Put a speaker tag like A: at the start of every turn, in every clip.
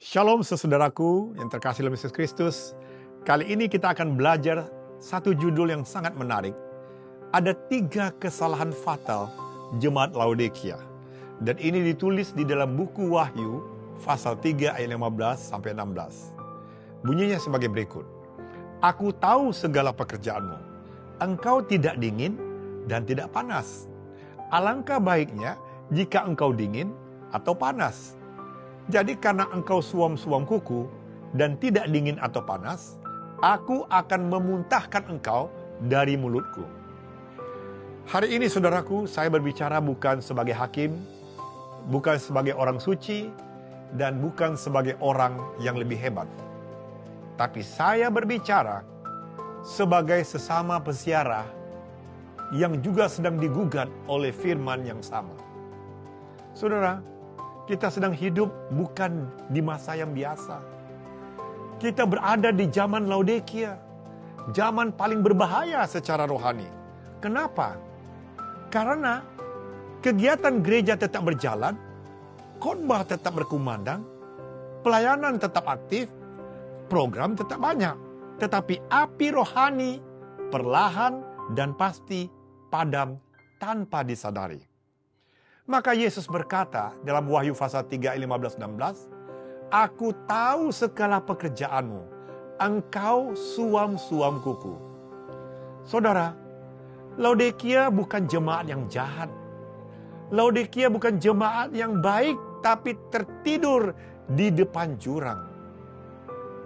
A: Shalom saudaraku yang terkasih dalam Yesus Kristus. Kali ini kita akan belajar satu judul yang sangat menarik. Ada 3 kesalahan fatal jemaat Laodikia. Dan ini ditulis di dalam buku Wahyu pasal 3 ayat 15 sampai 16. Bunyinya sebagai berikut. Aku tahu segala pekerjaanmu. Engkau tidak dingin dan tidak panas. Alangkah baiknya jika engkau dingin atau panas. Jadi karena engkau suam-suam kuku dan tidak dingin atau panas, aku akan memuntahkan engkau dari mulutku. Hari ini saudaraku, saya berbicara bukan sebagai hakim, bukan sebagai orang suci, dan bukan sebagai orang yang lebih hebat. Tapi saya berbicara sebagai sesama peziarah yang juga sedang digugat oleh firman yang sama. Saudara, kita sedang hidup bukan di masa yang biasa. Kita berada di zaman Laodikia, zaman paling berbahaya secara rohani. Kenapa? Karena kegiatan gereja tetap berjalan, khotbah tetap berkumandang, pelayanan tetap aktif, program tetap banyak. Tetapi api rohani perlahan dan pasti padam tanpa disadari. Maka Yesus berkata dalam Wahyu pasal 3 ayat 15-16, Aku tahu segala pekerjaanmu, engkau suam-suam kuku. Saudara, Laodikia bukan jemaat yang jahat. Laodikia bukan jemaat yang baik, tapi tertidur di depan jurang.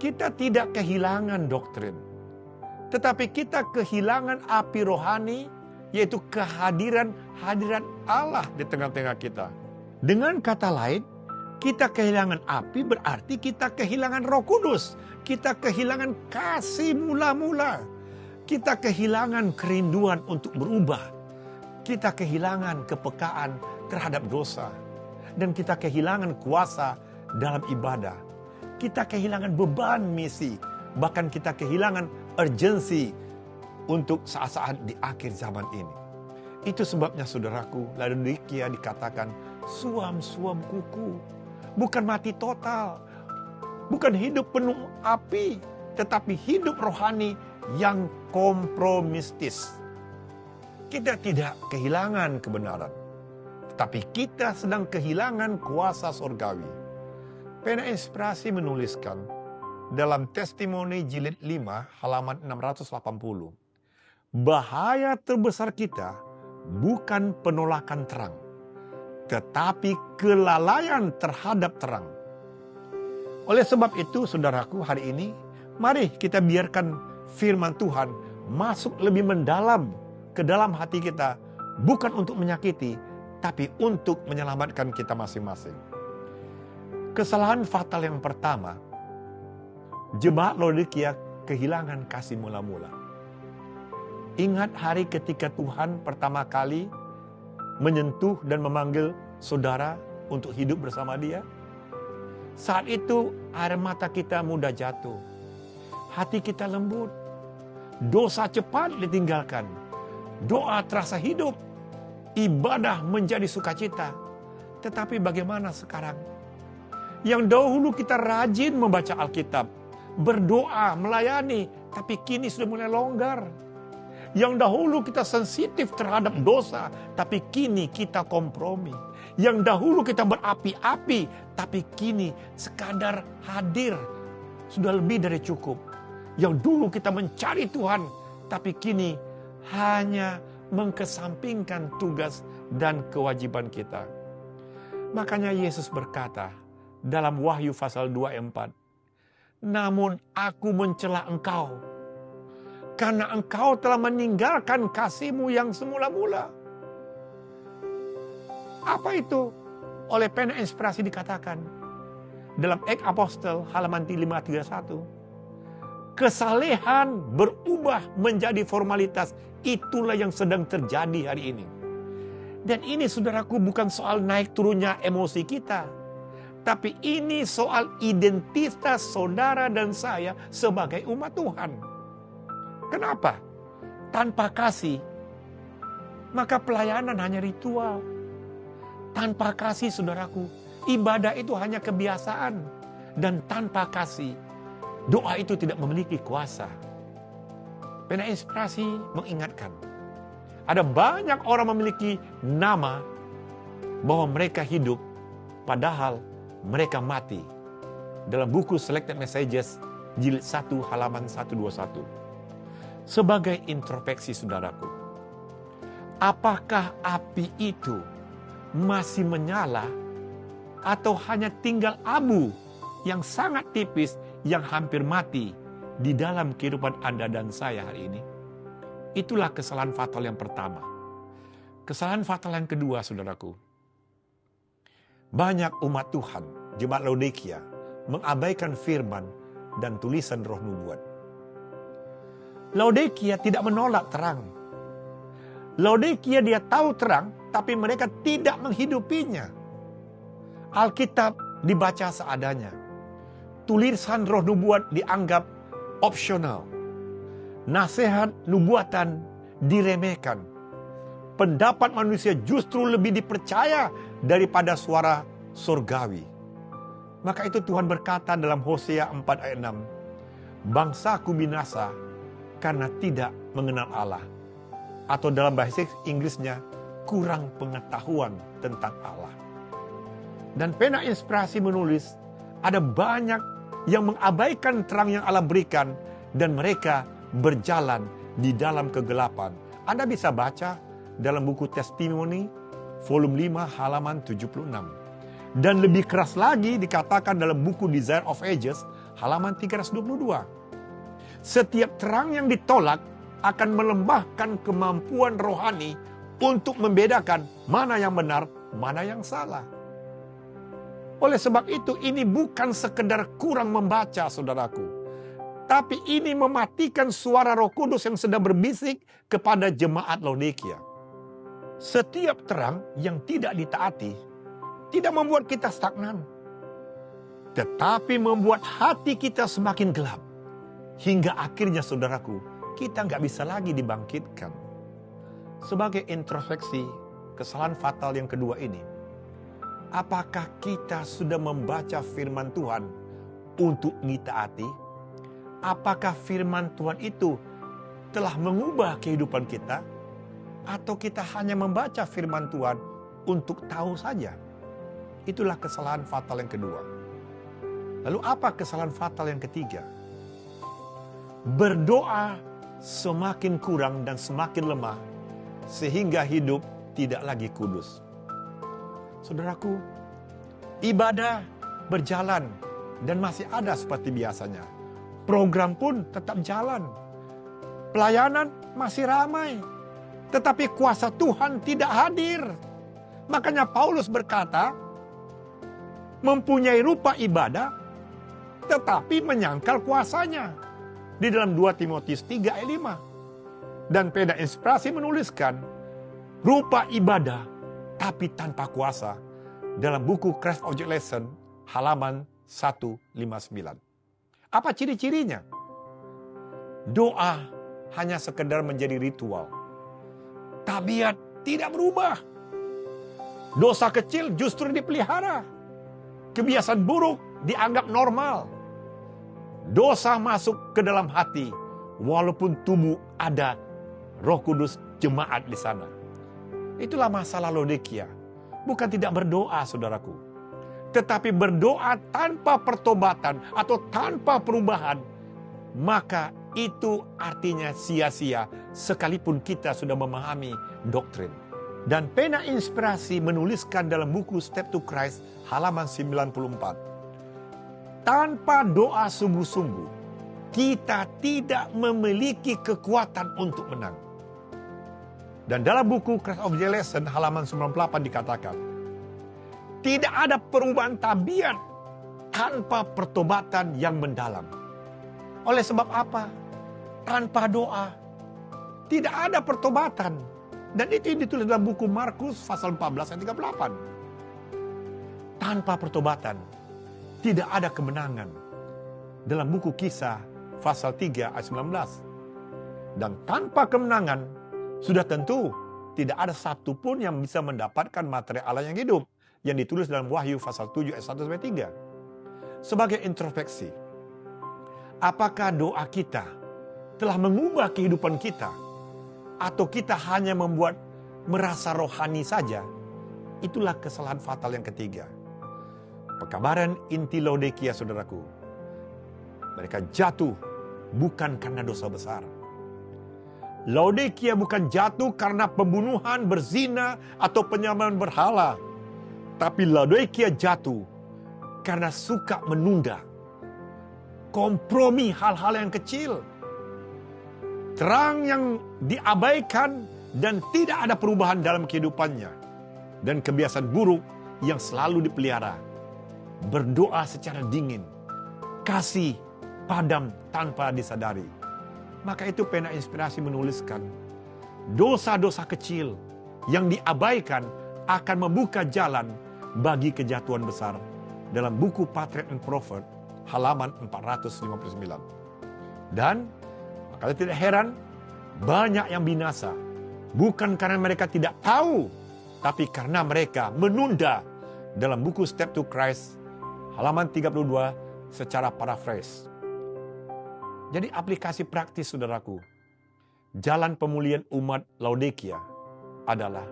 A: Kita tidak kehilangan doktrin, tetapi kita kehilangan api rohani, yaitu hadiran Allah di tengah-tengah kita. Dengan kata lain, kita kehilangan api berarti kita kehilangan Roh Kudus. Kita kehilangan kasih mula-mula. Kita kehilangan kerinduan untuk berubah. Kita kehilangan kepekaan terhadap dosa. Dan kita kehilangan kuasa dalam ibadah. Kita kehilangan beban misi. Bahkan kita kehilangan urgensi untuk saat-saat di akhir zaman ini. Itu sebabnya saudaraku, Laodikia dikatakan suam-suam kuku. Bukan mati total. Bukan hidup penuh api. Tetapi hidup rohani yang kompromistis. Kita tidak kehilangan kebenaran. Tetapi kita sedang kehilangan kuasa surgawi. Pena Inspirasi menuliskan dalam Testimoni Jilid 5 halaman 680. Bahaya terbesar kita bukan penolakan terang, tetapi kelalaian terhadap terang. Oleh sebab itu, saudaraku, hari ini, mari kita biarkan firman Tuhan masuk lebih mendalam ke dalam hati kita, bukan untuk menyakiti, tapi untuk menyelamatkan kita masing-masing. Kesalahan fatal yang pertama, jemaat Laodikia kehilangan kasih mula-mula. Ingat hari ketika Tuhan pertama kali menyentuh dan memanggil saudara untuk hidup bersama Dia? Saat itu air mata kita mudah jatuh. Hati kita lembut. Dosa cepat ditinggalkan. Doa terasa hidup. Ibadah menjadi sukacita. Tetapi bagaimana sekarang? Yang dahulu kita rajin membaca Alkitab, berdoa, melayani, tapi kini sudah mulai longgar. Yang dahulu kita sensitif terhadap dosa, tapi kini kita kompromi. Yang dahulu kita berapi-api, tapi kini sekadar hadir. Sudah lebih dari cukup. Yang dulu kita mencari Tuhan, tapi kini hanya mengkesampingkan tugas dan kewajiban kita. Makanya Yesus berkata dalam Wahyu pasal 2 ayat 4, Namun aku mencela engkau, karena engkau telah meninggalkan kasihmu yang semula-mula. Apa itu? Oleh Pena Inspirasi dikatakan dalam Ek Apostel halaman 531. Kesalehan berubah menjadi formalitas. Itulah yang sedang terjadi hari ini. Dan ini saudaraku bukan soal naik turunnya emosi kita. Tapi ini soal identitas saudara dan saya sebagai umat Tuhan. Kenapa? Tanpa kasih, maka pelayanan hanya ritual. Tanpa kasih, saudaraku, ibadah itu hanya kebiasaan. Dan tanpa kasih, doa itu tidak memiliki kuasa. Pena Inspirasi mengingatkan, ada banyak orang memiliki nama bahwa mereka hidup, padahal mereka mati. Dalam buku Selected Messages, jilid 1 halaman 121. Sebagai introspeksi saudaraku, apakah api itu masih menyala atau hanya tinggal abu yang sangat tipis yang hampir mati di dalam kehidupan Anda dan saya hari ini? Itulah kesalahan fatal yang pertama. Kesalahan fatal yang kedua, saudaraku. Banyak umat Tuhan, jemaat Laodikia, mengabaikan firman dan tulisan roh nubuat. Laodikia tidak menolak terang. Laodikia dia tahu terang, tapi mereka tidak menghidupinya. Alkitab dibaca seadanya. Tulisan roh nubuat dianggap opsional. Nasihat nubuatan diremehkan. Pendapat manusia justru lebih dipercaya daripada suara surgawi. Maka itu Tuhan berkata dalam Hosea 4 ayat 6, bangsaku binasa karena tidak mengenal Allah. Atau dalam bahasa Inggrisnya, kurang pengetahuan tentang Allah. Dan Pena Inspirasi menulis, ada banyak yang mengabaikan terang yang Allah berikan dan mereka berjalan di dalam kegelapan. Anda bisa baca dalam buku Testimoni, volume 5, halaman 76. Dan lebih keras lagi dikatakan dalam buku Desire of Ages, halaman 322. Setiap terang yang ditolak akan melemahkan kemampuan rohani untuk membedakan mana yang benar, mana yang salah. Oleh sebab itu, ini bukan sekedar kurang membaca, saudaraku. Tapi ini mematikan suara Roh Kudus yang sedang berbisik kepada jemaat Laodikia. Setiap terang yang tidak ditaati, tidak membuat kita stagnan. Tetapi membuat hati kita semakin gelap. Hingga akhirnya, saudaraku, kita nggak bisa lagi dibangkitkan. Sebagai introspeksi kesalahan fatal yang kedua ini, apakah kita sudah membaca firman Tuhan untuk ditaati? Apakah firman Tuhan itu telah mengubah kehidupan kita? Atau kita hanya membaca firman Tuhan untuk tahu saja? Itulah kesalahan fatal yang kedua. Lalu apa kesalahan fatal yang ketiga? Berdoa semakin kurang dan semakin lemah, sehingga hidup tidak lagi kudus. Saudaraku, ibadah berjalan dan masih ada seperti biasanya. Program pun tetap jalan. Pelayanan masih ramai. Tetapi kuasa Tuhan tidak hadir. Makanya Paulus berkata, mempunyai rupa ibadah, tetapi menyangkal kuasanya. Di dalam 2 Timotius 3 ayat 5. Dan Pena Inspirasi menuliskan, rupa ibadah, tapi tanpa kuasa. Dalam buku Christ Object Lesson, halaman 159. Apa ciri-cirinya? Doa hanya sekedar menjadi ritual. Tabiat tidak berubah. Dosa kecil justru dipelihara. Kebiasaan buruk dianggap normal. Dosa masuk ke dalam hati, walaupun tubuh ada Roh Kudus jemaat di sana. Itulah masalah Laodikia. Bukan tidak berdoa, saudaraku. Tetapi berdoa tanpa pertobatan atau tanpa perubahan, maka itu artinya sia-sia sekalipun kita sudah memahami doktrin. Dan Pena Inspirasi menuliskan dalam buku Step to Christ halaman 94. Tanpa doa sungguh-sungguh, kita tidak memiliki kekuatan untuk menang. Dan dalam buku Christ Object Lesson halaman 98 dikatakan, tidak ada perubahan tabiat tanpa pertobatan yang mendalam. Oleh sebab apa? Tanpa doa, tidak ada pertobatan. Dan itu ditulis dalam buku Markus pasal 14 ayat 38. Tanpa pertobatan, tidak ada kemenangan. Dalam buku Kisah pasal 3 ayat 19. Dan tanpa kemenangan, sudah tentu tidak ada satu pun yang bisa mendapatkan materi Allah yang hidup. Yang ditulis dalam Wahyu pasal 7 ayat 1-3. sebagai introspeksi. Apakah doa kita telah mengubah kehidupan kita? Atau kita hanya membuat merasa rohani saja? Itulah kesalahan fatal yang ketiga. Pekabaran inti Laodikia, saudaraku. Mereka jatuh bukan karena dosa besar. Laodikia bukan jatuh karena pembunuhan, berzina, atau penyembahan berhala. Tapi Laodikia jatuh karena suka menunda. Kompromi hal-hal yang kecil. Terang yang diabaikan dan tidak ada perubahan dalam kehidupannya. Dan kebiasaan buruk yang selalu dipelihara. Berdoa secara dingin. Kasih padam tanpa disadari. Maka itu pena inspirasi menuliskan, dosa-dosa kecil yang diabaikan akan membuka jalan bagi kejatuhan besar. Dalam buku Patriarch and Prophet, halaman 459. Dan makanya tidak heran, banyak yang binasa. Bukan karena mereka tidak tahu, tapi karena mereka menunda. Dalam buku Step to Christ, halaman 32, secara paraphrase. Jadi aplikasi praktis, saudaraku. Jalan pemulihan umat Laodikia adalah,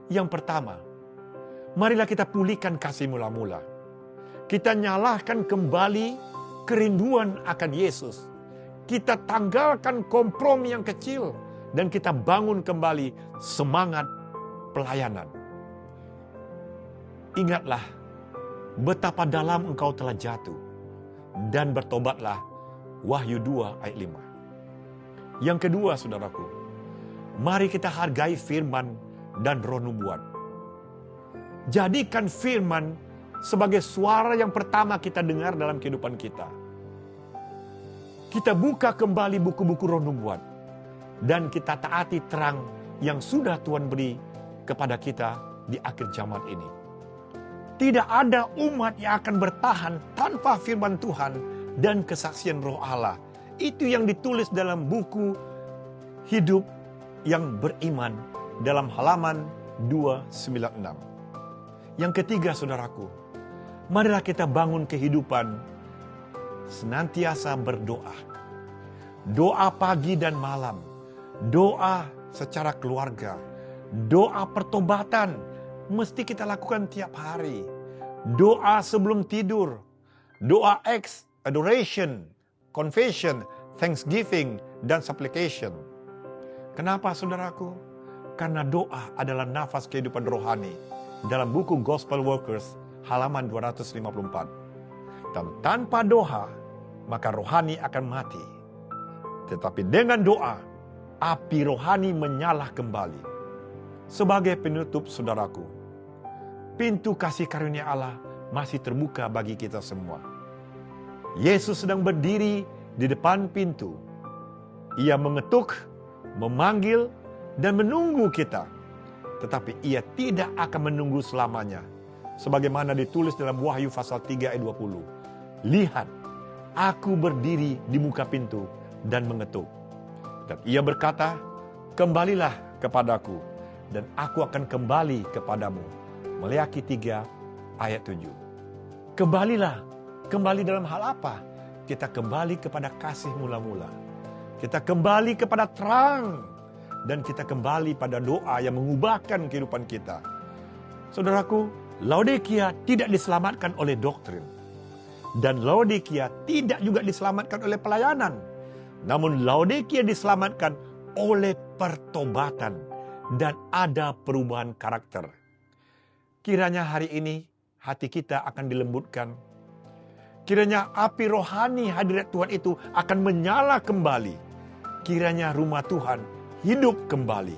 A: yang pertama, marilah kita pulihkan kasih mula-mula. Kita nyalahkan kembali kerinduan akan Yesus. Kita tanggalkan kompromi yang kecil. Dan kita bangun kembali semangat pelayanan. Ingatlah betapa dalam engkau telah jatuh. Dan bertobatlah. Wahyu 2 ayat 5. Yang kedua, saudaraku, mari kita hargai firman dan roh nubuat. Jadikan firman sebagai suara yang pertama kita dengar dalam kehidupan kita. Kita buka kembali buku-buku roh nubuat. Dan kita taati terang yang sudah Tuhan beri kepada kita di akhir zaman ini. Tidak ada umat yang akan bertahan tanpa firman Tuhan dan kesaksian roh Allah. Itu yang ditulis dalam buku Hidup yang Beriman dalam halaman 296. Yang ketiga, saudaraku, marilah kita bangun kehidupan senantiasa berdoa. Doa pagi dan malam. Doa secara keluarga. Doa pertobatan mesti kita lakukan tiap hari. Doa sebelum tidur. Doa adoration, confession, thanksgiving, dan supplication. Kenapa, saudaraku? Karena doa adalah nafas kehidupan rohani. Dalam buku Gospel Workers, halaman 254. Dan tanpa doa, maka rohani akan mati. Tetapi dengan doa, api rohani menyala kembali. Sebagai penutup, saudaraku, pintu kasih karunia Allah masih terbuka bagi kita semua. Yesus sedang berdiri di depan pintu. Ia mengetuk, memanggil, dan menunggu kita. Tetapi ia tidak akan menunggu selamanya. Sebagaimana ditulis dalam Wahyu pasal 3 ayat 20. Lihat, aku berdiri di muka pintu dan mengetuk. Dan ia berkata, kembalilah kepadaku, dan aku akan kembali kepadamu. Maleakhi 3 ayat 7. Kembalilah. Kembali dalam hal apa? Kita kembali kepada kasih mula-mula. Kita kembali kepada terang. Dan kita kembali pada doa yang mengubahkan kehidupan kita. Saudaraku, Laodikia tidak diselamatkan oleh doktrin. Dan Laodikia tidak juga diselamatkan oleh pelayanan. Namun Laodikia diselamatkan oleh pertobatan. Dan ada perubahan karakter. Kiranya hari ini hati kita akan dilembutkan. Kiranya api rohani hadirat Tuhan itu akan menyala kembali. Kiranya rumah Tuhan hidup kembali.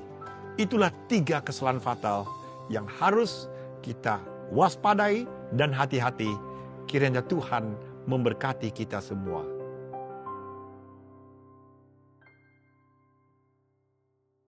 A: Itulah 3 kesalahan fatal yang harus kita waspadai dan hati-hati. Kiranya Tuhan memberkati kita semua.